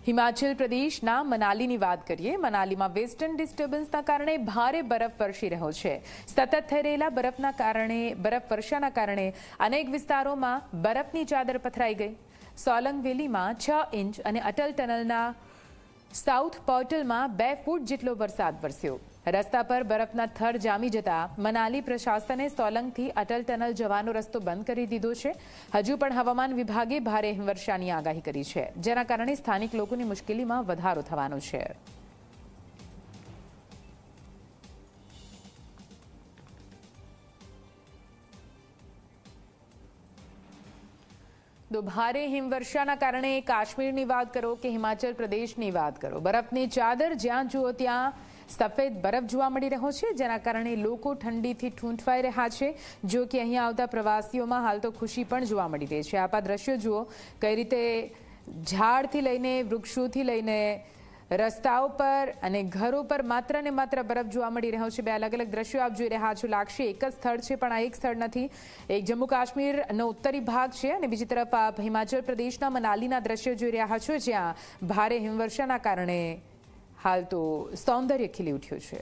હિમાચલ પ્રદેશના મનાલીની વાત કરીએ. મનાલીમાં વેસ્ટર્ન ડિસ્ટર્બન્સના કારણે ભારે બરફ વરસી રહ્યો છે. સતત થઈ રહેલા બરફ વર્ષાના કારણે અનેક વિસ્તારોમાં બરફની ચાદર પથરાઈ ગઈ. સોલંગ વેલીમાં 6 ઇંચ અને અટલ ટનલના સાઉથ પોર્ટલમાં 2 ફૂટ જેટલો વરસાદ વરસ્યો. રસ્તા પર બરફના થર જામી જતા મનાલી પ્રશાસને સોલંગથી અટલ ટનલ જવાનો રસ્તો બંધ કરી દીધો છે. હજુ પણ હવામાન વિભાગે ભારે હિમવર્ષાની આગાહી કરી છે, જેના કારણે સ્થાનિક લોકોની મુશ્કેલીમાં વધારો થવાનો છે. તો ભારે હિમવર્ષાના કારણે કાશ્મીરની વાત કરો કે હિમાચલ પ્રદેશની વાત કરો, બરફની ચાદર જ્યાં જુઓ ત્યાં સફેદ બરફ જોવા મળી રહ્યો છે, જેના કારણે લોકો ઠંડીથી ઠૂંઠવાઈ રહ્યા છે. જો કે અહીંયા આવતા પ્રવાસીઓમાં હાલ તો ખુશી પણ જોવા મળી રહી છે. આપ આ દ્રશ્યો જુઓ, કઈ રીતે ઝાડથી લઈને વૃક્ષોથી લઈને રસ્તાઓ પર અને ઘરો પર માત્ર ને માત્ર બરફ જોવા મળી રહ્યો છે. 2 અલગ અલગ દ્રશ્યો આપ જોઈ રહ્યા છો. લાગશે એક જ સ્થળ છે, પણ આ એક સ્થળ નથી. એક જમ્મુ કાશ્મીરનો ઉત્તરી ભાગ છે અને બીજી તરફ આપ હિમાચલ પ્રદેશના મનાલીના દ્રશ્યો જોઈ રહ્યા છો, જ્યાં ભારે હિમવર્ષાના કારણે હાલ તો સૌંદર્ય ખીલી ઉઠ્યું છે.